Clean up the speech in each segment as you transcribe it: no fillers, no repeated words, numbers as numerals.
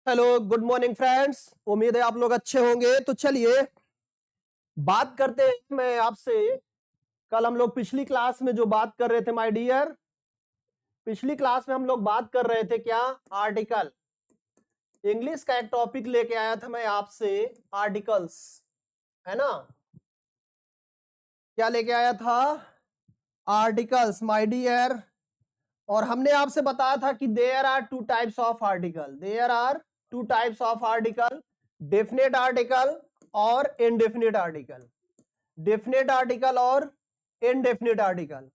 Hello, good morning friends. उम्मीद है आप लोग अच्छे होंगे। तो चलिए बात करते हैं। मैं आपसे कल हम लोग पिछली क्लास में जो बात कर रहे थे माय डियर, पिछली क्लास में हम लोग बात कर रहे थे क्या, आर्टिकल। इंग्लिश का एक टॉपिक लेके आया था मैं आपसे, आर्टिकल्स, है ना। क्या लेके आया था? Articles my dear. और हमने आपसे बताया था कि there are two types of article, there are two types of article, definite article और इनडेफिनेट आर्टिकल, डेफिनेट आर्टिकल और इनडेफिनेट आर्टिकल।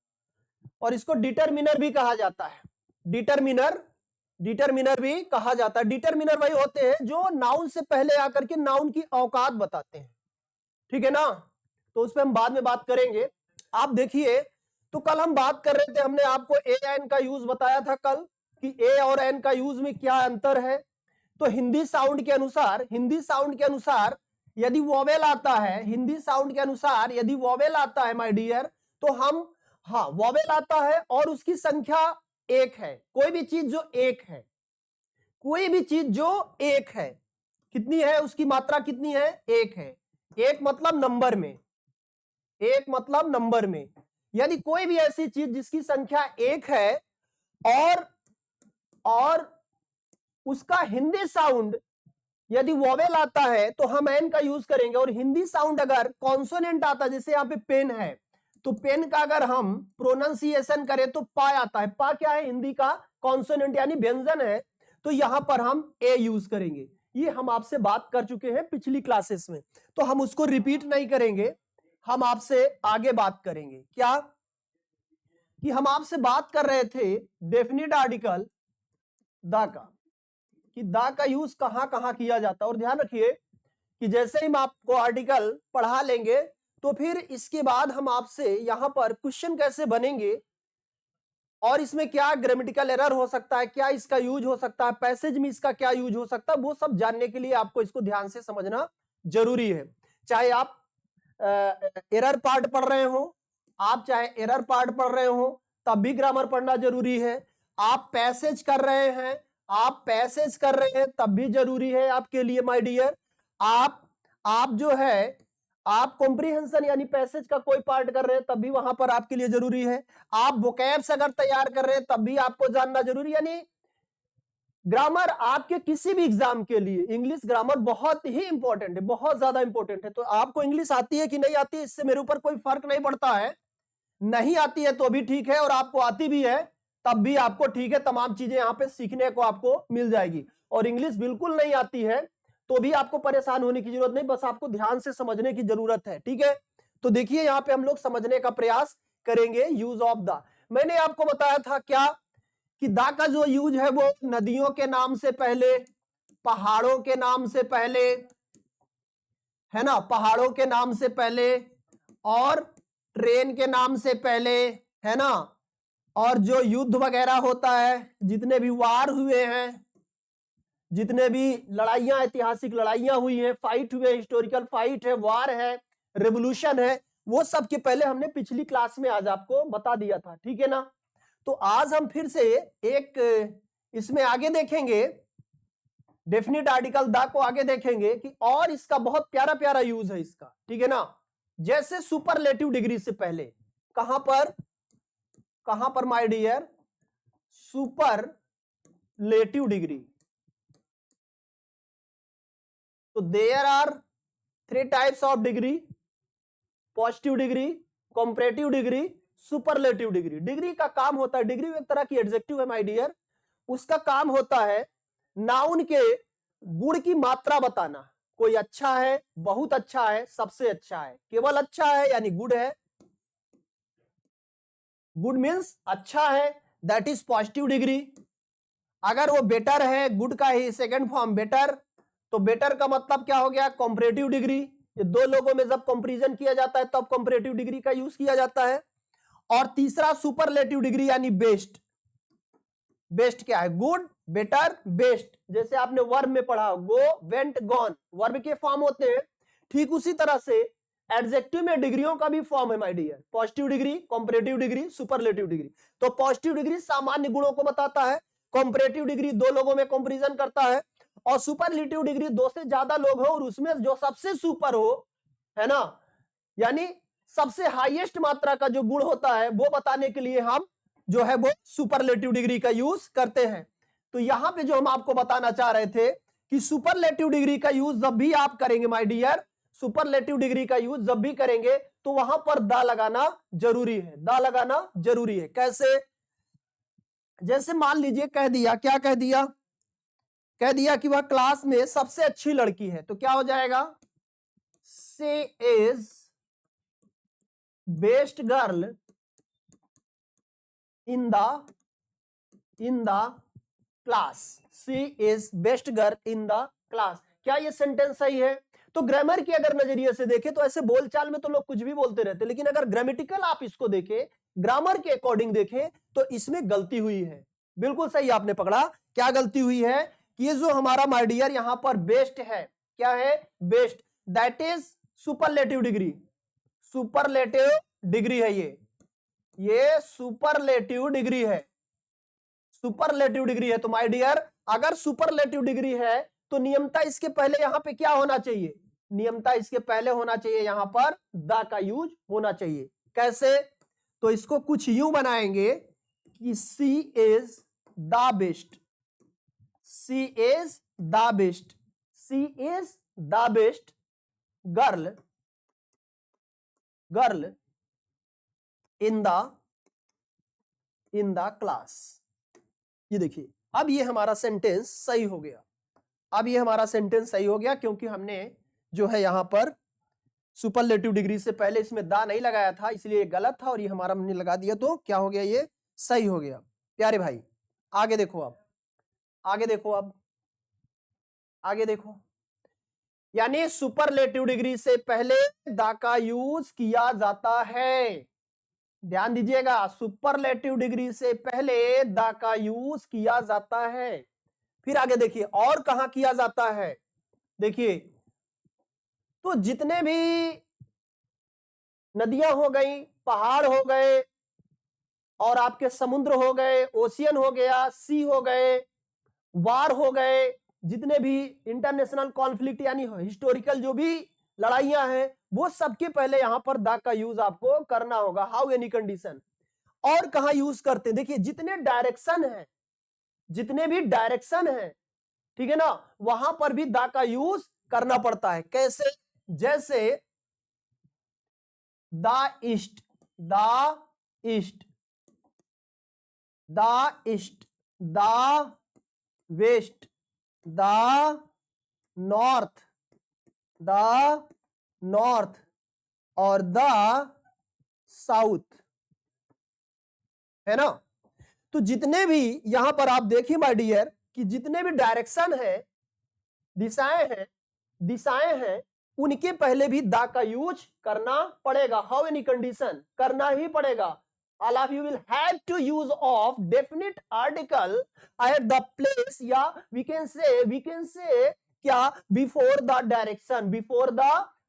और इसको डिटरमिनर भी कहा जाता है। डिटरमिनर, डिटरमिनर भी कहा जाता है। डिटरमिनर वही होते हैं जो नाउन से पहले आकर के नाउन की औकात बताते हैं, ठीक है ना। तो उस पर हम बाद में बात करेंगे। आप देखिए, तो कल हम बात कर रहे थे, हमने आपको ए एन का यूज बताया था कल कि ए और एन का यूज में क्या अंतर है। तो हिंदी साउंड के अनुसार, हिंदी साउंड के अनुसार यदि वोवेल आता है, हिंदी साउंड के अनुसार यदि वोवेल आता है माय डियर, तो हम, हाँ वोवेल आता है और उसकी संख्या एक है। कोई भी चीज जो एक है, कोई भी चीज जो एक है, कितनी है उसकी मात्रा, कितनी है? एक है। एक मतलब नंबर में, एक मतलब नंबर में। यदि कोई भी ऐसी चीज जिसकी संख्या एक है और उसका हिंदी साउंड यदि वोवेल आता है तो हम एन का यूज करेंगे। और हिंदी साउंड अगर कॉन्सोनेंट आता है, जैसे यहां पे पेन है, तो पेन का अगर हम प्रोनाउंसिएशन करें तो पा आता है। पा क्या है? हिंदी का कॉन्सोनेंट यानी व्यंजन है। तो यहां पर हम ए यूज करेंगे। ये हम आपसे बात कर चुके हैं पिछली क्लासेस में, तो हम उसको रिपीट नहीं करेंगे। हम आपसे आगे बात करेंगे क्या, कि हम आपसे बात कर रहे थे डेफिनिट आर्टिकल द का, कि द का यूज कहां कहां किया जाता है। और ध्यान रखिए कि जैसे ही हम आपको आर्टिकल पढ़ा लेंगे तो फिर इसके बाद हम आपसे यहां पर क्वेश्चन कैसे बनेंगे और इसमें क्या ग्रामेटिकल एरर हो सकता है, क्या इसका यूज हो सकता है, पैसेज में इसका क्या यूज हो सकता है, वो सब जानने के लिए आपको इसको ध्यान से समझना जरूरी है। चाहे आप एरर पार्ट पढ़ रहे हो, आप चाहे एरर पार्ट पढ़ रहे हो तब भी ग्रामर पढ़ना जरूरी है। आप पैसेज कर रहे हैं, आप पैसेज कर रहे हैं तब भी जरूरी है आपके लिए माय डियर। आप जो है, आप कॉम्प्रिहेंशन यानी पैसेज का कोई पार्ट कर रहे हैं तब भी वहां पर आपके लिए जरूरी है। आप वोकैब्स अगर तैयार कर रहे हैं तब भी आपको जानना जरूरी, यानी ग्रामर आपके किसी भी एग्जाम के लिए इंग्लिश ग्रामर बहुत ही इंपॉर्टेंट है, बहुत ज्यादा इंपॉर्टेंट है। तो आपको इंग्लिश आती है कि नहीं आती है, इससे मेरे ऊपर कोई फर्क नहीं पड़ता है। नहीं आती है तो भी ठीक है, और आपको आती भी है तब भी आपको ठीक है। तमाम चीजें यहां पे सीखने को आपको मिल जाएगी। और इंग्लिश बिल्कुल नहीं आती है तो भी आपको परेशान होने की जरूरत नहीं, बस आपको ध्यान से समझने की जरूरत है, ठीक है। तो देखिए यहां पे हम लोग समझने का प्रयास करेंगे यूज ऑफ द। मैंने आपको बताया था क्या, कि दा का जो यूज है वो नदियों के नाम से पहले, पहाड़ों के नाम से पहले, है ना, पहाड़ों के नाम से पहले, और ट्रेन के नाम से पहले, है ना, और जो युद्ध वगैरह होता है, जितने भी वार हुए हैं, जितने भी लड़ाइयां, ऐतिहासिक लड़ाइयां हुई हैं, फाइट हुए, हिस्टोरिकल फाइट है, वार है, रेवोल्यूशन है, वो सब के पहले हमने पिछली क्लास में आज आपको बता दिया था, ठीक है ना। तो आज हम फिर से एक इसमें आगे देखेंगे, डेफिनिट आर्टिकल द को आगे देखेंगे कि, और इसका बहुत प्यारा प्यारा यूज है इसका, ठीक है ना। जैसे सुपरलेटिव डिग्री से पहले, कहां पर माय डियर, सुपरलेटिव डिग्री। तो there are 3 types of degree, positive degree, comparative degree, superlative degree. Degree का काम होता है, डिग्री एक तरह की एडजेक्टिव है माय डियर, उसका काम होता है नाउन के गुण की मात्रा बताना। कोई अच्छा है, बहुत अच्छा है, सबसे अच्छा है, केवल अच्छा है यानी गुड है। गुड मीन्स अच्छा है, दैट इज पॉजिटिव डिग्री। अगर वो बेटर है, गुड का ही सेकंड फॉर्म बेटर, तो बेटर का मतलब क्या हो गया? Comparative degree. ये दो लोगों में जब कंपैरिजन किया जाता है तब कंपैरेटिव डिग्री का यूज किया जाता है। और तीसरा सुपरलेटिव डिग्री यानी बेस्ट। बेस्ट क्या है? Good, better, best. जैसे आपने वर्ब में पढ़ा, गो, वेंट, गॉन, वर्ब के फॉर्म होते हैं। ठीक उसी तरह से एडजेक्टिव में डिग्रियों का भी फॉर्म है my dear, positive degree, comparative degree, superlative degree. तो पॉजिटिव डिग्री सामान्य गुणों को बताता है, कंपैरेटिव डिग्री दो लोगों में कंपैरिजन करता है, और सुपरलेटिव डिग्री दो से ज्यादा लोग हो और उसमें जो सबसे सुपर हो, है ना, यानी सबसे हाईएस्ट मात्रा का जो गुण होता है वो बताने के लिए हम जो है वो सुपरलेटिव डिग्री का यूज करते हैं। तो यहां पे जो हम आपको बताना चाह रहे थे कि सुपरलेटिव डिग्री का यूज जब भी आप करेंगे माय डियर, सुपरलेटिव डिग्री का यूज जब भी करेंगे तो वहां पर दा लगाना जरूरी है, दा लगाना जरूरी है। कैसे? जैसे मान लीजिए कह दिया, क्या कह दिया, कह दिया कि वह क्लास में सबसे अच्छी लड़की है, तो क्या हो जाएगा, she is best girl in the class, she is best girl in the class. क्या ये सेंटेंस सही है? तो ग्रामर के अगर नजरिए से देखें तो ऐसे बोलचाल में तो लोग कुछ भी बोलते रहते, लेकिन अगर ग्रामेटिकल आप इसको देखें, ग्रामर के अकॉर्डिंग देखें तो इसमें गलती हुई है। बिल्कुल सही आपने पकड़ा। क्या गलती हुई है? कि ये जो हमारा माय डियर यहां पर बेस्ट है, क्या है? Best, that is superlative degree, superlative degree है ये सुपरलेटिव डिग्री है, सुपरलेटिव डिग्री है। तो माय डियर अगर सुपरलेटिव डिग्री है तो नियमता इसके पहले यहां पे क्या होना चाहिए, नियमता इसके पहले होना चाहिए, यहां पर द का यूज होना चाहिए। कैसे? तो इसको कुछ यूं बनाएंगे कि she is the best, she is the best, she is the best girl, girl in the class. ये देखिए अब ये हमारा सेंटेंस सही हो गया, अब ये हमारा सेंटेंस सही हो गया, क्योंकि हमने जो है यहां पर सुपरलेटिव डिग्री से पहले इसमें दा नहीं लगाया था, इसलिए ये गलत था और ये हमारा हमने लगा दिया, तो क्या हो गया, ये सही हो गया। प्यारे भाई आगे देखो, अब आगे देखो, अब आगे देखो, यानी सुपरलेटिव डिग्री से पहले दा का यूज किया जाता है। ध्यान दीजिएगा, सुपरलेटिव डिग्री से पहले द का यूज किया जाता है। फिर आगे देखिए और कहां किया जाता है, देखिए तो जितने भी नदियां हो गई, पहाड़ हो गए, और आपके समुद्र हो गए, ओशियन हो गया, सी हो गए, वार हो गए, जितने भी इंटरनेशनल कॉन्फ्लिक्ट यानी हिस्टोरिकल जो भी लड़ाइयां हैं, वो सबके पहले यहां पर द का यूज आपको करना होगा, हाउ एनी कंडीशन। और कहां यूज करते हैं, देखिए जितने डायरेक्शन है, जितने भी डायरेक्शन है, ठीक है ना, वहां पर भी द का यूज करना पड़ता है। कैसे? जैसे the east, the east, the east, the west, the north, the north और द साउथ, है ना। तो जितने भी यहां पर आप देखिए माय डियर कि जितने भी डायरेक्शन है, दिशाएं हैं, दिशाएं हैं, उनके पहले भी द का यूज करना पड़ेगा, हाउ एनी कंडीशन, करना ही पड़ेगा। All of you will have to use of definite article at the place, या वी कैन से क्या, before the direction, before the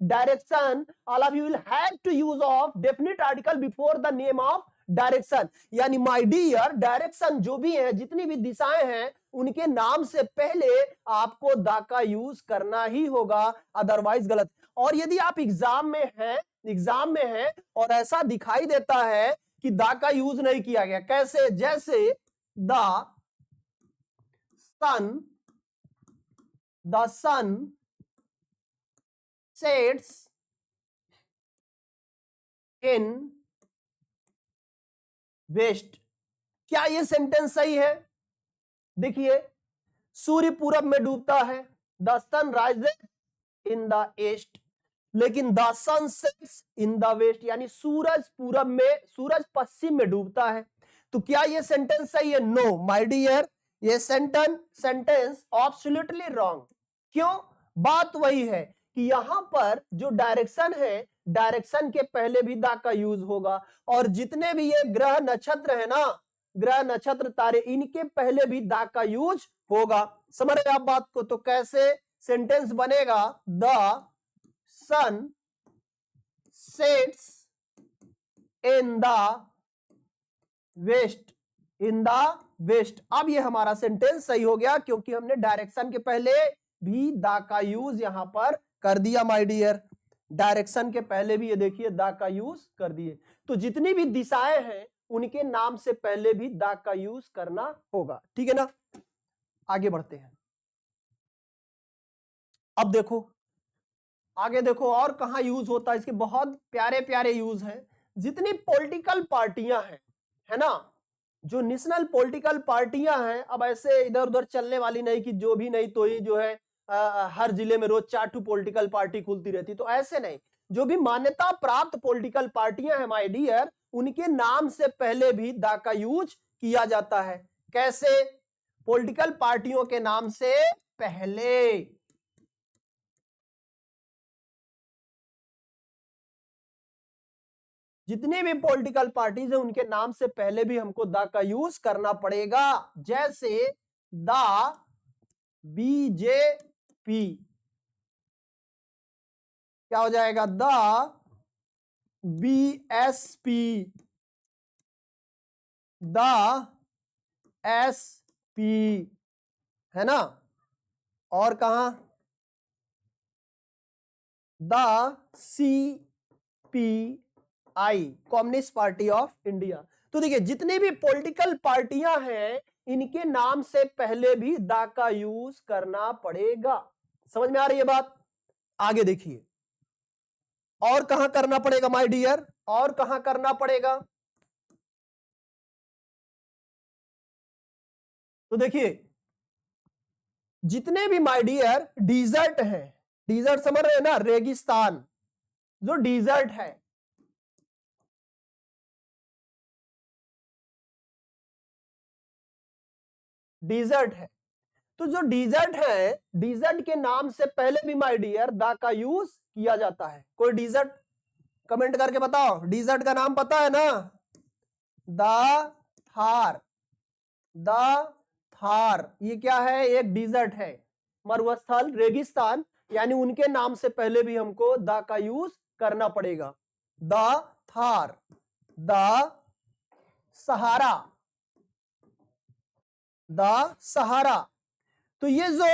direction all of you will have to use of definite article before the name of direction. यानी my dear direction जो भी है, जितनी भी दिशाएं हैं, उनके नाम से पहले आपको द का यूज करना ही होगा, अदरवाइज गलत। और यदि आप एग्जाम में हैं और ऐसा दिखाई देता है कि द का यूज नहीं किया गया, कैसे? जैसे the sun sets in west. क्या ये सेंटेंस सही है? देखिए सूर्य पूरब में डूबता है, the sun rises in the east, लेकिन the sun sets in the west, यानी सूरज पूरब में, सूरज पश्चिम में डूबता है। तो क्या ये सेंटेंस सही है? नो माय डियर, ये सेंटेंस एब्सोल्युटली रॉन्ग। क्यों? बात वही है कि यहां पर जो डायरेक्शन है, डायरेक्शन के पहले भी द का यूज होगा, और जितने भी ये ग्रह नक्षत्र है ना, ग्रह नक्षत्र तारे, इनके पहले भी द का यूज होगा। समझ रहे आप बात को? तो कैसे सेंटेंस बनेगा, the sun sets in the west, in the west. अब ये हमारा सेंटेंस सही हो गया क्योंकि हमने डायरेक्शन के पहले भी द का यूज यहां पर कर दिया माय डियर। डायरेक्शन के पहले भी ये देखिए द का यूज कर दिए। तो जितनी भी दिशाएं हैं उनके नाम से पहले भी द का यूज करना होगा, ठीक है ना। आगे बढ़ते हैं। अब देखो आगे देखो और कहां यूज होता है, इसके बहुत प्यारे प्यारे यूज हैं। जितनी पॉलिटिकल पार्टियां हैं, है ना, जो नेशनल पॉलिटिकल पार्टियां हैं, अब ऐसे इधर उधर चलने वाली नहीं कि जो भी नहीं तो ही जो है हर जिले में रोज 4 पॉलिटिकल पार्टी खुलती रहती, तो ऐसे नहीं। जो भी मान्यता प्राप्त पॉलिटिकल पार्टियां हैं माय डियर, उनके नाम से पहले भी द का यूज किया जाता है। कैसे? पॉलिटिकल पार्टियों के नाम से पहले। जितने भी पॉलिटिकल पार्टीज है उनके नाम से पहले भी हमको द का यूज करना पड़ेगा। जैसे द बीजेपी, क्या हो जाएगा? द बीएसपी, द एसपी, है ना। और कहां? The CPI, communist party of India. तो देखिए जितने भी पॉलिटिकल पार्टियां हैं इनके नाम से पहले भी द का यूज करना पड़ेगा। समझ में आ रही है बात? आगे देखिए और कहां करना पड़ेगा माय डियर, और कहां करना पड़ेगा। तो देखिए जितने भी माय डियर डिजर्ट है, डिजर्ट समझ रहे हैं ना, रेगिस्तान, जो डिजर्ट है, डिजर्ट है, तो जो डिजर्ट है, डिजर्ट के नाम से पहले भी माय डियर द का यूज किया जाता है। कोई डिजर्ट कमेंट करके बताओ, डिजर्ट का नाम पता है ना? द थार, द थार, ये क्या है? एक डिजर्ट है, मरुस्थल, रेगिस्तान, यानी उनके नाम से पहले भी हमको द का यूज करना पड़ेगा। The Thar, the Sahara, the Sahara. तो ये जो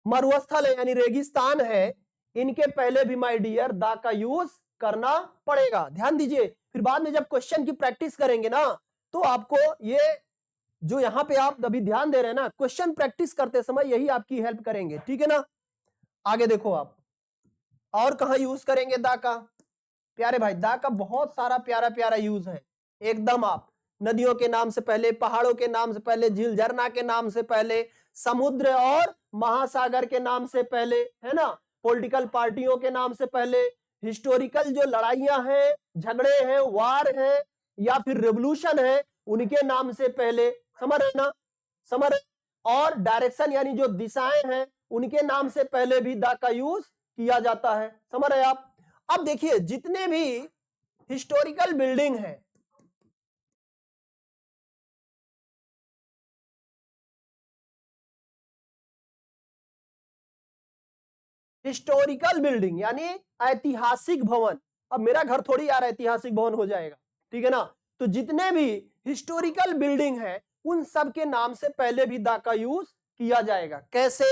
मरुस्थल है यानी रेगिस्तान है, इनके पहले भी माय डियर द का यूज करना पड़ेगा। ध्यान दीजिए, फिर बाद में जब क्वेश्चन की प्रैक्टिस करेंगे ना, तो आपको ये जो यहां पे आप अभी ध्यान दे रहे हैं ना, क्वेश्चन प्रैक्टिस करते समय यही आपकी हेल्प करेंगे, ठीक है ना। आगे देखो आप और कहां यूज करेंगे द का। प्यारे भाई द का बहुत सारा प्यारा प्यारा यूज है एकदम। आप नदियों के नाम से पहले, पहाड़ों के नाम से पहले, झील झरना के नाम से पहले, समुद्र और महासागर के नाम से पहले, है ना, पॉलिटिकल पार्टियों के नाम से पहले, हिस्टोरिकल जो लड़ाइयां हैं, झगड़े हैं, वार है या फिर रेवोल्यूशन है, उनके नाम से पहले। समझ रहे ना? समझ रहे? और डायरेक्शन यानी जो दिशाएं हैं उनके नाम से पहले भी द का यूज किया जाता है। समझ रहे आप? अब देखिए जितने भी हिस्टोरिकल बिल्डिंग है, हिस्टोरिकल बिल्डिंग यानी ऐतिहासिक भवन, अब मेरा घर थोड़ी यार ऐतिहासिक भवन हो जाएगा, ठीक है ना। तो जितने भी हिस्टोरिकल बिल्डिंग है उन सब के नाम से पहले भी द का यूज किया जाएगा। कैसे?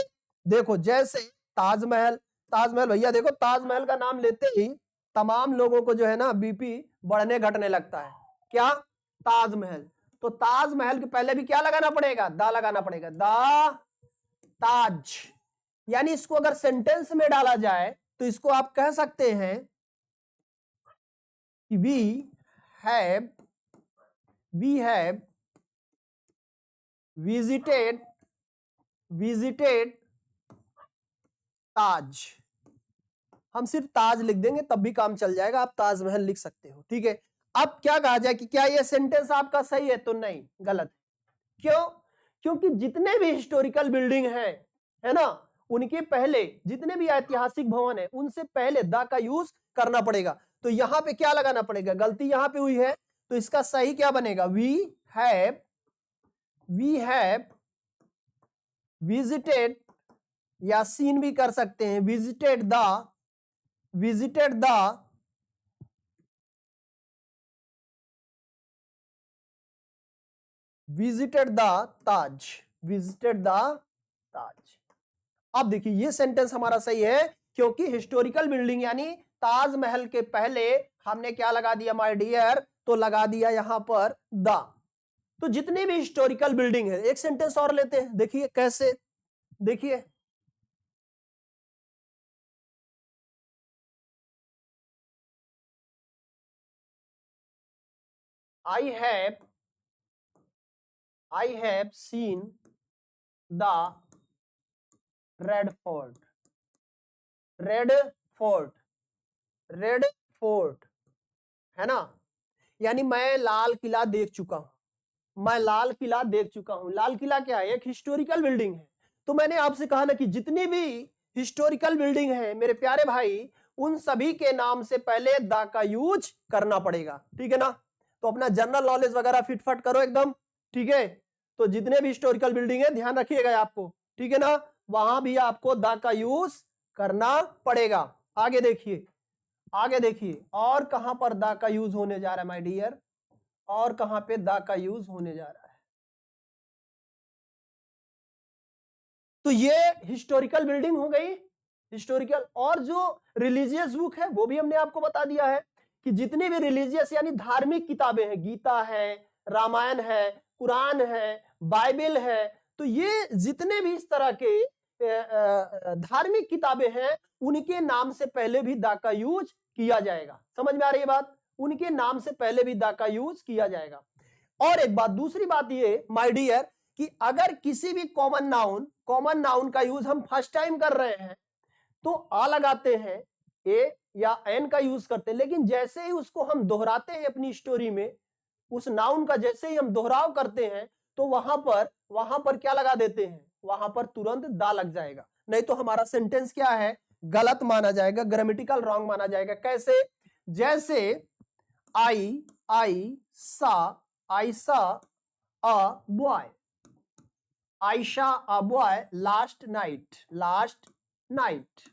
देखो जैसे ताजमहल, ताजमहल भैया देखो, ताजमहल का नाम लेते ही तमाम लोगों को जो है ना बीपी बढ़ने घटने लगता है। क्या? ताजमहल। तो ताजमहल के पहले भी क्या लगाना पड़ेगा? द लगाना पड़ेगा। द ताज, यानी इसको अगर सेंटेंस में डाला जाए तो इसको आप कह सकते हैं कि हैव वी हैव विजिटेड ताज। हम सिर्फ ताज लिख देंगे तब भी काम चल जाएगा, आप ताजमहल लिख सकते हो, ठीक है। अब क्या कहा जाए कि क्या यह सेंटेंस आपका सही है? तो नहीं, गलत। क्यों? क्योंकि जितने भी हिस्टोरिकल बिल्डिंग है ना, उनके पहले जितने भी ऐतिहासिक भवन है उनसे पहले द का यूज करना पड़ेगा। तो यहां पे क्या लगाना पड़ेगा? गलती यहां पे हुई है, तो इसका सही क्या बनेगा? वी हैव विजिटेड, या सीन भी कर सकते हैं, visited the visited the Taj, visited the Taj. अब देखिए ये सेंटेंस हमारा सही है, क्योंकि हिस्टोरिकल बिल्डिंग यानी ताजमहल के पहले हमने क्या लगा दिया माय डियर, तो लगा दिया यहां पर द। तो जितने भी हिस्टोरिकल बिल्डिंग है, एक सेंटेंस और लेते हैं, देखिए कैसे, देखिए I have seen the red fort, red fort, red fort, है ना, यानी मैं लाल किला देख चुका हूं, मैं लाल किला देख चुका हूं। लाल किला क्या है, एक हिस्टोरिकल बिल्डिंग है। तो मैंने आपसे कहा ना कि जितनी भी हिस्टोरिकल बिल्डिंग है मेरे प्यारे भाई, उन सभी के नाम से पहले द का यूज करना पड़ेगा, ठीक है ना। तो अपना जनरल नॉलेज वगैरह फिटफट करो एकदम, ठीक है। तो जितने भी हिस्टोरिकल बिल्डिंग है ध्यान रखिएगा आपको, ठीक है ना, वहां भी आपको द का यूज करना पड़ेगा। आगे देखिए, आगे देखिए और कहां पर द का यूज होने जा रहा है माय डियर, और कहां पे द का यूज होने जा रहा है। तो ये हिस्टोरिकल बिल्डिंग हो गई, हिस्टोरिकल। और जो रिलीजियस बुक है वो भी हमने आपको बता दिया है कि जितनी भी रिलीजियस यानी धार्मिक किताबें हैं, गीता है, रामायण है, कुरान है, बाइबल है, तो ये जितने भी इस तरह के धार्मिक किताबें हैं, उनके नाम से पहले भी द का यूज किया जाएगा। समझ में आ रही है बात, उनके नाम से पहले भी द का यूज किया जाएगा। और एक बात, दूसरी बात ये माय डियर, कि अगर किसी भी कॉमन नाउन का यूज हम फर्स्ट टाइम कर रहे हैं तो आ लगाते हैं, ए या एन का यूज करते हैं, लेकिन जैसे ही उसको हम दोहराते हैं अपनी स्टोरी में, उस नाउन का जैसे ही हम दोहराव करते हैं तो वहां पर क्या लगा देते हैं, वहां पर तुरंत दा लग जाएगा, नहीं तो हमारा सेंटेंस क्या है, गलत माना जाएगा, ग्रामेटिकल रॉन्ग माना जाएगा। कैसे, जैसे आई सा a boy, I saw a boy last night, last night।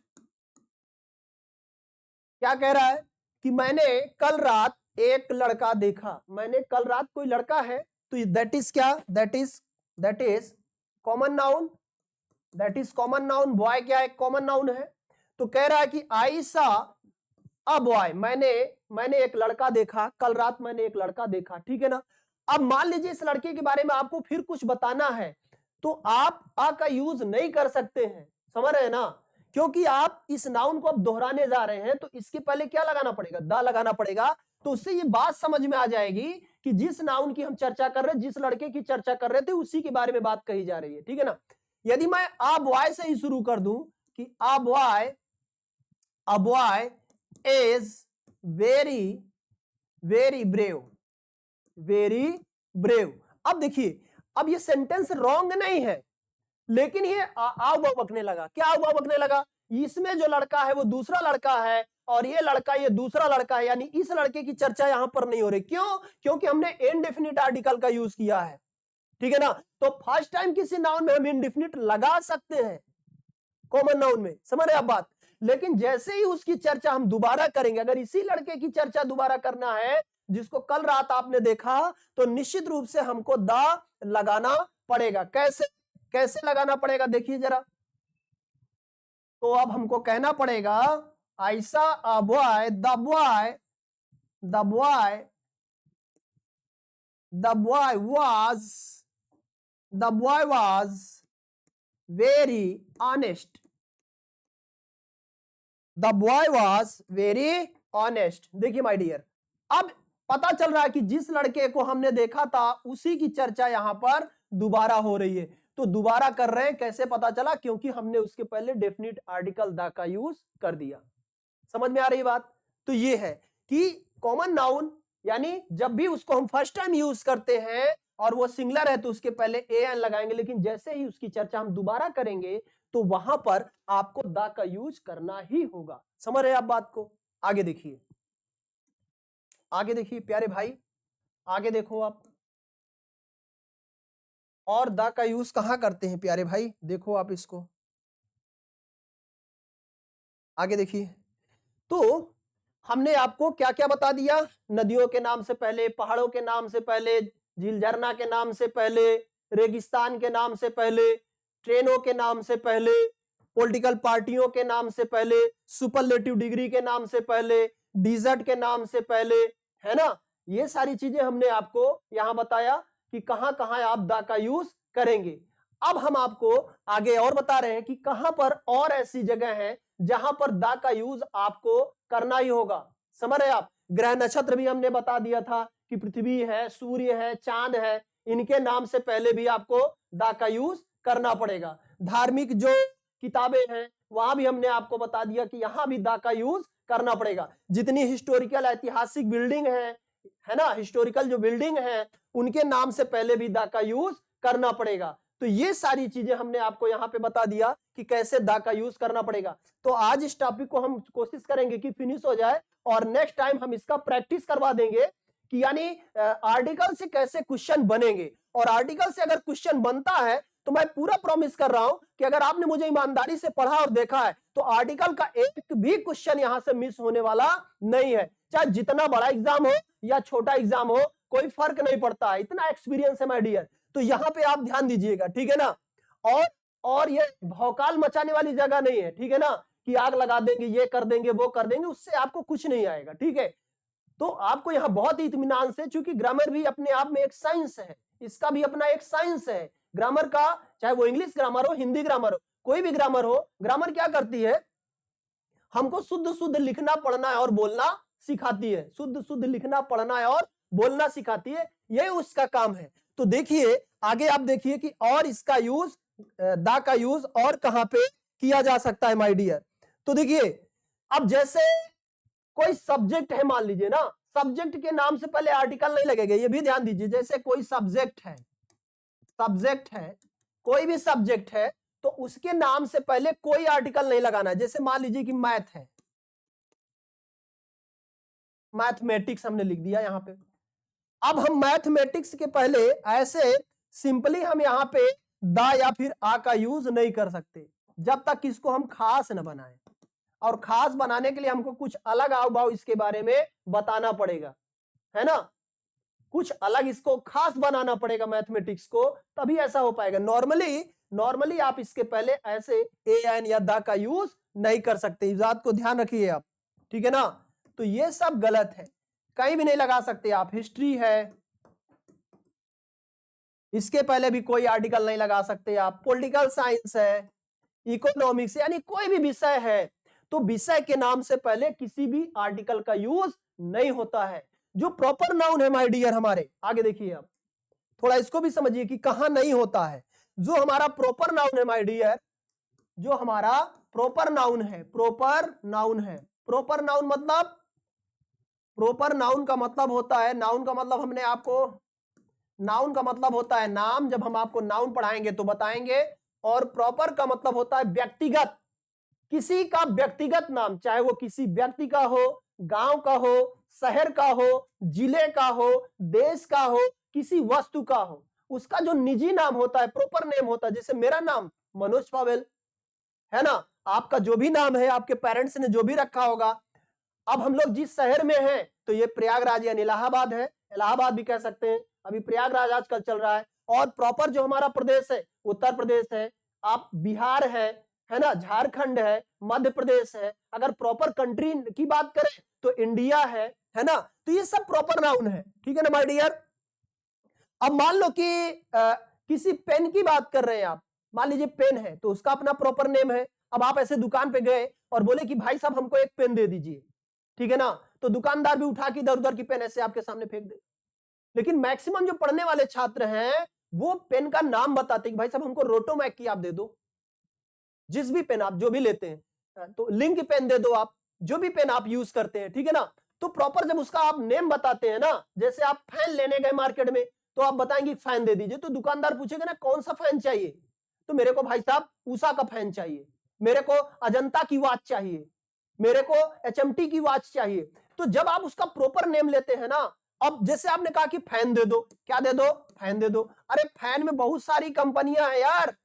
क्या कह रहा है कि मैंने कल रात एक लड़का देखा, मैंने कल रात कोई लड़का है, तो दैट इज क्या, that is common noun, that is common noun. Boy क्या है, कॉमन नाउन है। तो कह रहा है कि आई सा अ बॉय, मैंने एक लड़का देखा, कल रात मैंने एक लड़का देखा, ठीक है ना। अब मान लीजिए इस लड़के के बारे में आपको फिर कुछ बताना है, तो आप आ का यूज नहीं कर सकते हैं, समझ रहे हैं ना, क्योंकि आप इस नाउन को अब दोहराने जा रहे हैं, तो इसके पहले क्या लगाना पड़ेगा, द लगाना पड़ेगा। तो उससे ये बात समझ में आ जाएगी कि जिस नाउन की हम चर्चा कर रहे हैं, जिस लड़के की चर्चा कर रहे थे, उसी के बारे में बात कही जा रही है, ठीक है ना। यदि मैं आ बॉय से ही शुरू कर दूं कि आ boy is very brave, very brave. अब देखिए, अब ये सेंटेंस रॉन्ग नहीं है, लेकिन ये आव भाव बकने लगा। क्या आव भाव बकने लगा, इसमें जो लड़का है वो दूसरा लड़का है, और ये लड़का ये दूसरा लड़का है, यानी इस लड़के की चर्चा यहां पर नहीं हो रही। क्यों, क्योंकि हमने इनडेफिनिट आर्टिकल का यूज किया है, ठीक है ना। तो फर्स्ट टाइम किसी नाउन में हम इनडेफिनिट लगा सकते हैं, कॉमन नाउन में, समझ रहे आप बात। लेकिन जैसे ही उसकी चर्चा हम दोबारा करेंगे, अगर इसी लड़के की चर्चा दोबारा करना है जिसको कल रात आपने देखा, तो निश्चित रूप से हमको द लगाना पड़ेगा। कैसे, कैसे लगाना पड़ेगा, देखिए जरा। तो अब हमको कहना पड़ेगा ऐसा a boy, the boy was very honest, the boy was very honest. देखिए माय डियर, अब पता चल रहा है कि जिस लड़के को हमने देखा था उसी की चर्चा यहां पर दोबारा हो रही है। तो दोबारा कर रहे हैं, कैसे पता चला, क्योंकि हमने उसके पहले डेफिनिट आर्टिकल द का यूज कर दिया। समझ में आ रही बात। तो ये है कि कॉमन नाउन यानी जब भी उसको हम फर्स्ट टाइम यूज करते हैं और वो सिंगुलर है तो उसके पहले ए एन लगाएंगे, लेकिन जैसे ही उसकी चर्चा हम दोबारा करेंगे तो वहां पर आपको द का यूज करना ही होगा। समझ रहे आप बात को। आगे देखिए, आगे देखिए प्यारे भाई, आगे देखो आप, और द का यूज कहां करते हैं प्यारे भाई, देखो आप इसको, आगे देखिए। तो हमने आपको क्या क्या बता दिया, नदियों के नाम से पहले, पहाड़ों के नाम से पहले, झील झरना के नाम से पहले, रेगिस्तान के नाम से पहले, ट्रेनों के नाम से पहले, पॉलिटिकल पार्टियों के नाम से पहले, सुपरलेटिव डिग्री के नाम से पहले, डिजर्ट के नाम से पहले, है ना। ये सारी चीजें हमने आपको यहां बताया कि कहां कहां आप द का यूज करेंगे। अब हम आपको आगे और बता रहे हैं कि कहां पर और ऐसी जगह है जहां पर द का यूज आपको करना ही होगा। समझ रहे आप। ग्रह नक्षत्र भी हमने बता दिया था कि पृथ्वी है, सूर्य है, चांद है, इनके नाम से पहले भी आपको द का यूज करना पड़ेगा। धार्मिक जो किताबें हैं वहां भी हमने आपको बता दिया कि यहां भी द का यूज करना पड़ेगा। जितनी हिस्टोरिकल ऐतिहासिक बिल्डिंग है ना, हिस्टोरिकल जो बिल्डिंग है उनके नाम से पहले भी द का यूज करना पड़ेगा। तो ये सारी चीजें हमने आपको यहाँ पे बता दिया कि कैसे द का यूज करना पड़ेगा। तो आज इस टॉपिक को हम कोशिश करेंगे कि फिनिश हो जाए और नेक्स्ट टाइम हम इसका प्रैक्टिस करवा देंगे कि यानी आर्टिकल से कैसे क्वेश्चन बनेंगे। और आर्टिकल से अगर क्वेश्चन बनता है तो मैं पूरा प्रॉमिस कर रहा हूं कि अगर आपने मुझे ईमानदारी से पढ़ा और देखा है तो आर्टिकल का एक भी क्वेश्चन यहां से मिस होने वाला नहीं है। चाहे जितना बड़ा एग्जाम हो या छोटा एग्जाम हो, कोई फर्क नहीं पड़ता है। इतना एक्सपीरियंस है माय डियर। तो यहां पे आप ध्यान दीजिएगा, ठीक है ना। और ये भौकाल मचाने वाली जगह नहीं है, ठीक है ना, कि आग लगा देंगे, ये कर देंगे, वो कर देंगे, उससे आपको कुछ नहीं आएगा, ठीक है। तो आपको यहाँ बहुत ही इत्मीनान से, चूंकि ग्रामर भी अपने आप में एक साइंस है, इसका भी अपना एक साइंस है ग्रामर का, चाहे वो इंग्लिश ग्रामर हो, हिंदी ग्रामर हो, कोई भी ग्रामर हो। ग्रामर क्या करती है, हमको शुद्ध शुद्ध लिखना, पढ़ना और बोलना सिखाती है। शुद्ध शुद्ध लिखना, पढ़ना और बोलना सिखाती है, यही उसका काम है। तो देखिए आगे आप देखिए कि और इसका यूज, दा का यूज और कहां पे किया जा सकता है माय डियर। तो देखिए अब जैसे कोई सब्जेक्ट है, मान लीजिए ना, सब्जेक्ट के नाम से पहले आर्टिकल नहीं लगेगा, ये भी ध्यान दीजिए। जैसे कोई सब्जेक्ट है, कोई भी सब्जेक्ट है तो उसके नाम से पहले कोई आर्टिकल नहीं लगाना है। जैसे मान लीजिए कि मैथ है, मैथमेटिक्स हमने लिख दिया यहां पे। अब हम मैथमेटिक्स के पहले ऐसे सिंपली हम यहां पे द या फिर आ का यूज नहीं कर सकते जब तक इसको हम खास न बनाएं। और खास बनाने के लिए हमको कुछ अलग हाव भाव इसके बारे में बताना पड़ेगा, है ना। कुछ अलग इसको खास बनाना पड़ेगा मैथमेटिक्स को, तभी ऐसा हो पाएगा। नॉर्मली आप इसके पहले ऐसे ए एन या द का यूज नहीं कर सकते। इस बात को ध्यान रखिए आप, ठीक है ना। तो ये सब गलत है, कहीं भी नहीं लगा सकते आप। हिस्ट्री है, इसके पहले भी कोई आर्टिकल नहीं लगा सकते आप। पॉलिटिकल साइंस है, इकोनॉमिक्स, यानी कोई भी विषय है तो विषय के नाम से पहले किसी भी आर्टिकल का यूज नहीं होता है। जो प्रॉपर नाउन है माय डियर, हमारे आगे देखिए आप थोड़ा इसको भी समझिए कि कहां नहीं होता है। जो हमारा प्रॉपर नाउन है माय डियर, जो हमारा प्रॉपर नाउन है, प्रॉपर नाउन मतलब, प्रॉपर नाउन का मतलब होता है, नाउन का मतलब हमने आपको, नाउन का मतलब होता है नाम। जब हम आपको नाउन पढ़ाएंगे तो बताएंगे। और प्रॉपर का मतलब होता है व्यक्तिगत, किसी का व्यक्तिगत नाम, चाहे वो किसी व्यक्ति का हो, गांव का हो, शहर का हो, जिले का हो, देश का हो, किसी वस्तु का हो, उसका जो निजी नाम होता है, प्रॉपर नेम होता है। जैसे मेरा नाम मनोज पावेल है ना, आपका जो भी नाम है, आपके पेरेंट्स ने जो भी रखा होगा। अब हम लोग जिस शहर में हैं तो ये प्रयागराज यानी इलाहाबाद है, इलाहाबाद भी कह सकते हैं, अभी प्रयागराज आजकल चल रहा है। और प्रॉपर जो हमारा प्रदेश है, उत्तर प्रदेश है, आप बिहार है ना, झारखंड है, मध्य प्रदेश है। अगर प्रॉपर कंट्री की बात करें तो इंडिया है ना। तो ये सब प्रॉपर नाउन है, ठीक है ना माय डियर। अब मान लो कि किसी पेन की बात कर रहे हैं आप, मान लीजिए पेन है तो उसका अपना प्रॉपर नेम है। अब आप ऐसे दुकान पे गए और बोले कि भाई साहब हमको एक पेन दे दीजिए, ठीक है ना, तो दुकानदार भी उठा के इधर उधर की पेन ऐसे आपके सामने फेंक दे। लेकिन मैक्सिमम जो पढ़ने वाले छात्र हैं वो पेन का नाम बताते हैं कि भाई साहब हमको रोटोमैक की आप दे दो। जिस भी पेन आप जो भी लेते हैं, तो लिंक पेन दे दो आप, जो भी पेन आप यूज करते हैं, ठीक है ना। तो प्रॉपर जब उसका आप नेम बताते हैं ना, जैसे आप फैन लेने गए मार्केट में तो आप बताएंगे फैन दे दीजिए, तो दुकानदार पूछेगा ना कौन सा फैन चाहिए, तो मेरे को भाई साहब उषा का फैन चाहिए, मेरे को अजंता की वॉच चाहिए, मेरे को एचएमटी की वॉच चाहिए। तो जब आप उसका प्रॉपर नेम लेते हैं ना, अब जैसे आपने कहा कि फैन दे दो, क्या दे दो, फैन दे दो। अरे फैन में बहुत सारी कंपनियां हैं यार,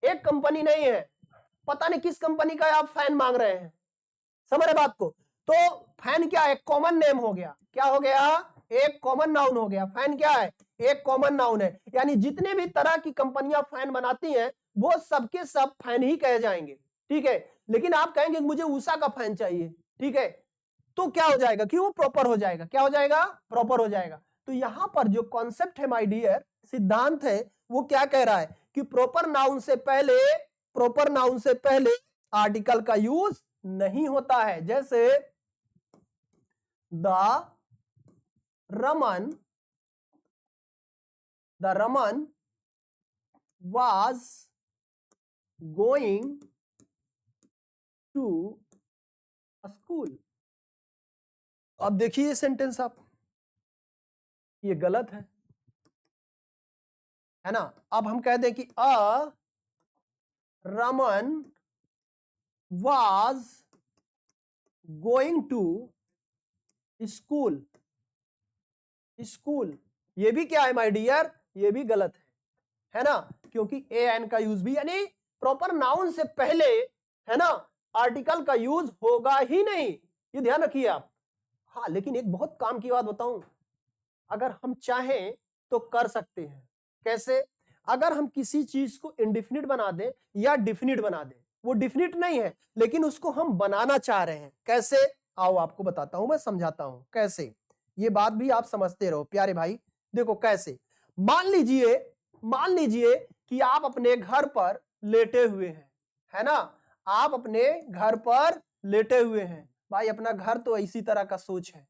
एक कंपनी नहीं है। पता नहीं किस कंपनी का आप फैन मांग रहे हैं, समझ रहे बात को। तो फैन क्या है, कॉमन नेम हो गया। क्या हो गया, एक कॉमन नाउन हो गया। फैन क्या है, एक कॉमन नाउन है, यानी जितने भी तरह की कंपनियां फैन बनाती हैं वो सबके सब फैन ही कहे जाएंगे, ठीक है। लेकिन आप कहेंगे मुझे उषा का फैन चाहिए, ठीक है, तो क्या हो जाएगा कि वो प्रॉपर हो जाएगा, क्या हो जाएगा, प्रॉपर हो जाएगा। तो यहां पर जो कॉन्सेप्ट है माय डियर, सिद्धांत है, वो क्या कह रहा है कि प्रॉपर नाउन से पहले आर्टिकल का यूज नहीं होता है। जैसे the Raman was going to a school। अब देखिए ये सेंटेंस आप, ये गलत है ना। अब हम कह दें कि a Raman was going to school, ये भी क्या है माय डियर, ये भी गलत है ना, क्योंकि ए एन का यूज भी, यानी प्रॉपर नाउन से पहले, है ना, आर्टिकल का यूज होगा ही नहीं, ये ध्यान रखिए आप। हाँ, लेकिन एक बहुत काम की बात बताऊं, अगर हम चाहें तो कर सकते हैं। कैसे? अगर हम किसी चीज को इंडिफिनिट बना दें या डिफिनिट बना दें, वो डिफिनिट नहीं है लेकिन उसको हम बनाना चाह रहे हैं, कैसे? आओ आपको बताता हूं, मैं समझाता हूं कैसे, ये बात भी आप समझते रहो प्यारे भाई। देखो कैसे, मान लीजिए कि आप अपने घर पर लेटे हुए हैं, है ना, आप अपने घर पर लेटे हुए हैं। भाई अपना घर तो इसी तरह का सोच है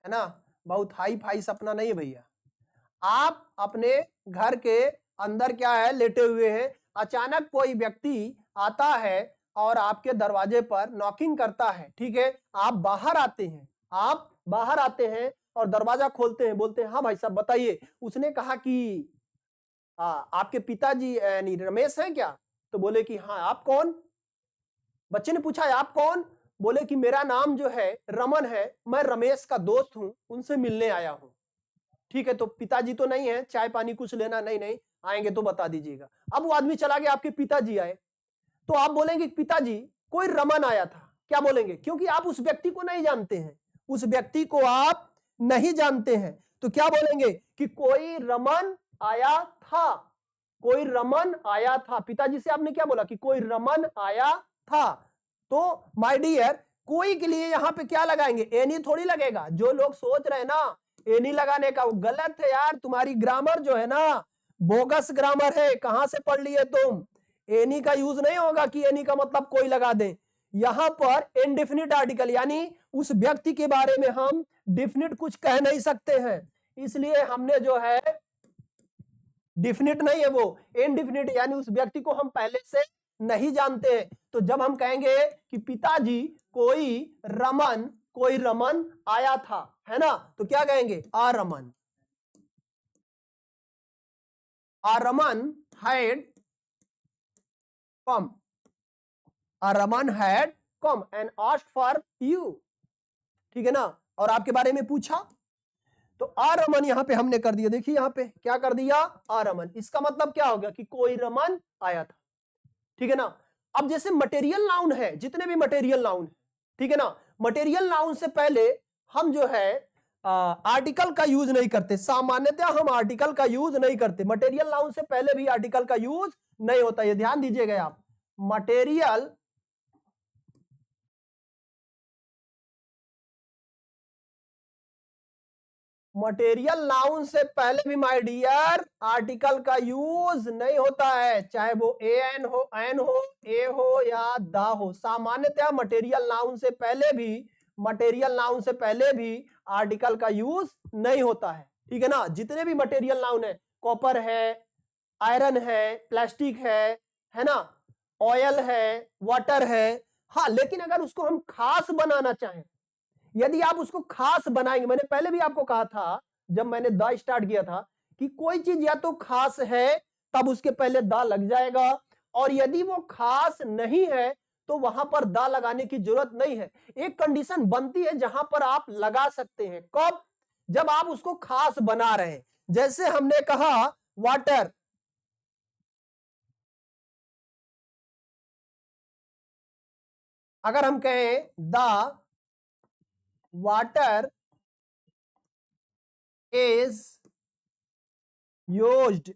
ना, बहुत हाई फाई सपना नहीं है भैया। आप अपने घर के अंदर क्या है, लेटे हुए हैं, अचानक कोई व्यक्ति आता है और आपके दरवाजे पर नॉकिंग करता है, ठीक है, आप बाहर आते हैं और दरवाजा खोलते हैं, बोलते हैं हाँ भाई साहब बताइए। उसने कहा कि आपके पिताजी यानी रमेश हैं क्या? तो बोले कि हाँ। आप कौन? बच्चे ने पूछा आप कौन? बोले कि मेरा नाम जो है रमन है, मैं रमेश का दोस्त हूं, उनसे मिलने आया हूं। ठीक है, तो पिताजी तो नहीं है, चाय पानी कुछ लेना? नहीं नहीं, आएंगे तो बता दीजिएगा। अब वो आदमी चला गया, आपके पिताजी आए, तो आप बोलेंगे पिताजी कोई रमन आया था, क्या बोलेंगे? क्योंकि आप उस व्यक्ति को नहीं जानते हैं, उस व्यक्ति को आप नहीं जानते हैं, तो क्या बोलेंगे कि कोई रमन आया था, कोई रमन आया था। पिताजी से आपने क्या बोला कि कोई रमन आया था। तो माय डियर, कोई के लिए यहां पे क्या लगाएंगे? एनी थोड़ी लगेगा। जो लोग सोच रहे हैं ना एनी लगाने का, वो गलत है यार, तुम्हारी ग्रामर जो है ना बोगस ग्रामर है। कहां से पढ़ लिए तुम? एनी का यूज नहीं होगा कि एनी का मतलब कोई लगा दें। यहां पर इनडिफिनिट आर्टिकल, यानी उस व्यक्ति के बारे में हम डिफिनिट कुछ कह नहीं सकते हैं, इसलिए हमने जो है डिफिनिट नहीं है, वो इनडिफिनिट, यानी उस व्यक्ति को हम पहले से नहीं जानते हैं। तो जब हम कहेंगे कि पिताजी कोई रमन आया था, है ना, तो क्या कहेंगे? A Raman had come, a Raman had come and asked for you, ठीक है ना, और आपके बारे में पूछा। तो आ रमन यहां पे हमने कर दिया, देखिए यहां पे क्या कर दिया, आ रमन। इसका मतलब क्या हो गया कि कोई रमन आया था, ठीक है ना। अब जैसे मटेरियल नाउन है, जितने भी मटेरियल नाउन है, ठीक है ना, मटेरियल नाउन से पहले हम जो है आर्टिकल का यूज नहीं करते, सामान्यतः हम आर्टिकल का यूज नहीं करते। मटेरियल नाउन से पहले भी आर्टिकल का यूज नहीं होता, ये ध्यान दीजिएगा आप। मटेरियल नाउन से पहले भी माय डियर आर्टिकल का यूज नहीं होता है, चाहे वो एन हो, एन हो, ए हो या दा हो। सामान्यतः मटेरियल नाउन से पहले भी आर्टिकल का यूज नहीं होता है, ठीक है ना। जितने भी मटेरियल नाउन है, कॉपर है, आयरन है, प्लास्टिक है ना, ऑयल है, वाटर है। हाँ, लेकिन अगर उसको हम खास बनाना चाहें, यदि आप उसको खास बनाएंगे, मैंने पहले भी आपको कहा था जब मैंने दा स्टार्ट किया था कि कोई चीज या तो खास है तब उसके पहले दा लग जाएगा, और यदि वो खास नहीं है तो वहां पर दा लगाने की जरूरत नहीं है। एक कंडीशन बनती है जहां पर आप लगा सकते हैं, कब? जब आप उसको खास बना रहे हैं। जैसे हमने कहा वाटर, अगर हम कहें the water is used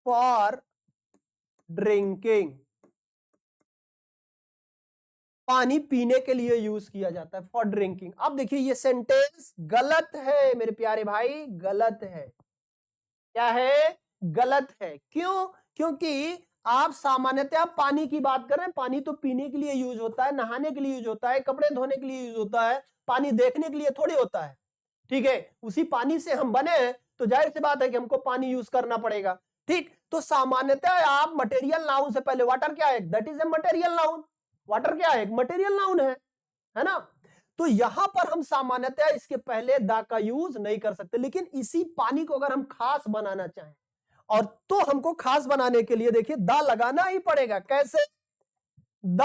for drinking, पानी पीने के लिए यूज किया जाता है, फॉर ड्रिंकिंग। अब देखिए ये सेंटेंस गलत है मेरे प्यारे भाई, गलत है। क्या है? गलत है। क्यों? क्योंकि आप सामान्यतः पानी की बात कर रहे हैं, पानी तो पीने के लिए यूज होता है, नहाने के लिए यूज होता है, कपड़े धोने के लिए यूज होता है, पानी देखने के लिए थोड़ी होता है। ठीक है, उसी पानी से हम बने हैं, तो जाहिर सी बात है कि हमको पानी यूज करना पड़ेगा। ठीक, तो सामान्यतः आप मटेरियल नाउन से पहले, वाटर क्या है? That is a material noun. Water क्या है? मटेरियल नाउन है ना? तो यहां पर हम सामान्यतः इसके पहले द का यूज नहीं कर सकते, लेकिन इसी पानी को अगर हम खास बनाना चाहें, और तो हमको खास बनाने के लिए देखिए द लगाना ही पड़ेगा। कैसे? द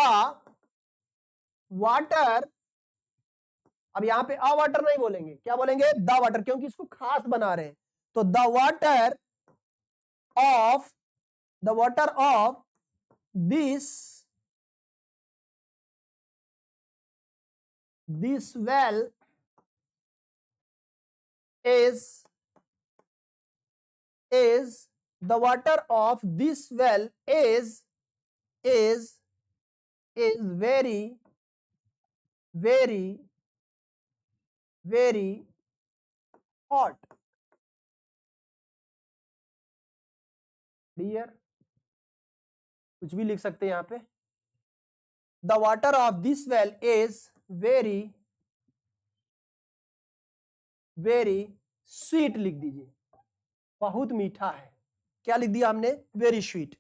वाटर, अब यहां पे अ वाटर नहीं बोलेंगे, क्या बोलेंगे? द वाटर, क्योंकि इसको खास बना रहे हैं। तो the water of this well is the water of this well is very hot। Clear? कुछ भी लिख सकते हैं यहां पे। The water of this well is very sweet, लिख दीजिए, बहुत मीठा है। क्या लिख दिया हमने? Very sweet.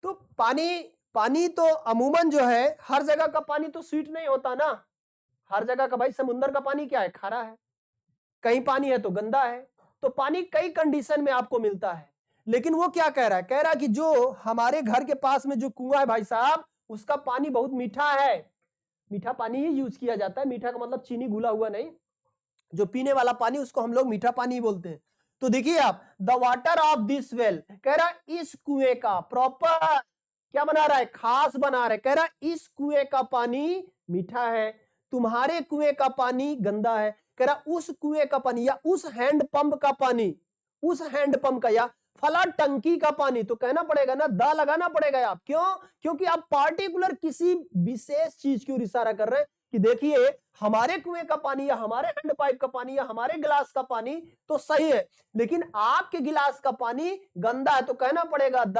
तो पानी तो अमूमन जो है, हर जगह का पानी तो स्वीट नहीं होता ना। हर जगह का भाई, समुद्र का पानी क्या है? खारा है। कहीं पानी है तो गंदा है। तो पानी कई कंडीशन में आपको मिलता है। लेकिन वो क्या कह रहा है? कह रहा है कि जो हमारे घर के पास में जो कुआं है भाई साहब, उसका पानी बहुत मीठा है। मीठा पानी ही यूज किया जाता है। मीठा का मतलब चीनी घुला हुआ नहीं, जो पीने वाला पानी उसको हम लोग मीठा पानी ही बोलते हैं। तो देखिए आप, the water of this well, कह रहा इस कुएं का, प्रॉपर क्या बना रहा है? खास बना रहा है। कह रहा इस कुएं का पानी मीठा है, तुम्हारे कुएं का पानी गंदा है। कह रहा उस कुएं का पानी, या उस हैंडपंप का पानी, उस हैंडपंप का या फला टंकी का पानी, तो कहना पड़ेगा ना, द लगाना पड़ेगा आप। क्यों? क्योंकि आप पार्टिकुलर किसी विशेष चीज की ओर इशारा कर रहे हैं कि देखिए हमारे कुएं का पानी या हमारे हैंड पाइप का पानी या हमारे गिलास का पानी तो सही है, लेकिन आपके गिलास का पानी गंदा है। तो कहना पड़ेगा the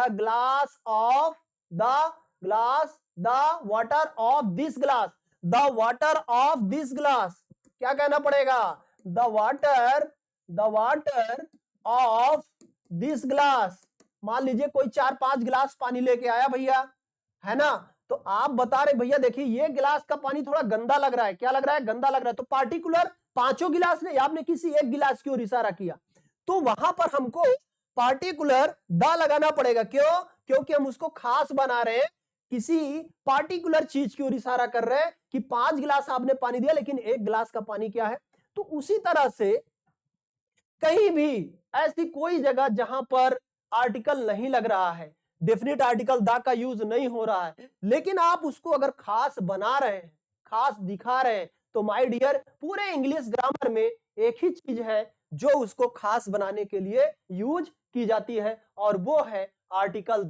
water of this glass, the water of this glass. क्या कहना पड़ेगा? The water of this glass. मान लीजिए कोई 4-5 गिलास पानी लेके आया भैया, है ना, तो आप बता रहे भैया देखिए ये गिलास का पानी थोड़ा गंदा लग रहा है। क्या लग रहा है? गंदा लग रहा है। तो पार्टिकुलर 5 गिलास नहीं, आपने किसी एक गिलास की ओर इशारा किया, तो वहां पर हमको पार्टिकुलर द लगाना पड़ेगा। क्यों? क्योंकि हम उसको खास बना रहे हैं, किसी पार्टिकुलर चीज की ओर इशारा कर रहे हैं कि 5 गिलास आपने पानी दिया, लेकिन एक गिलास का पानी क्या है। तो उसी तरह से कहीं भी ऐसी कोई जगह जहां पर आर्टिकल नहीं लग रहा है, डेफिनेट आर्टिकल द का यूज नहीं हो रहा है, लेकिन आप उसको अगर खास बना रहे हैं, खास दिखा रहे हैं, तो माय डियर पूरे इंग्लिश ग्रामर में एक ही चीज है जो उसको खास बनाने के लिए यूज की जाती है, और वो है आर्टिकल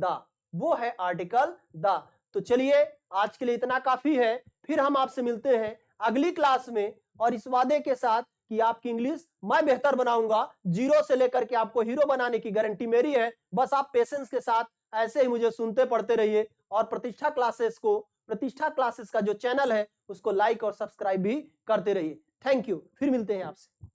द। तो चलिए आज के लिए इतना काफी है। फिर हम आपसे मिलते हैं अगली क्लास में, और इस वादे के साथ कि आपकी इंग्लिश मैं बेहतर बनाऊंगा, 0 से लेकर के आपको हीरो बनाने की गारंटी मेरी है। बस आप पेशेंस के साथ ऐसे ही मुझे सुनते पढ़ते रहिए, और प्रतिष्ठा क्लासेस का जो चैनल है उसको लाइक और सब्सक्राइब भी करते रहिए। थैंक यू, फिर मिलते हैं आपसे।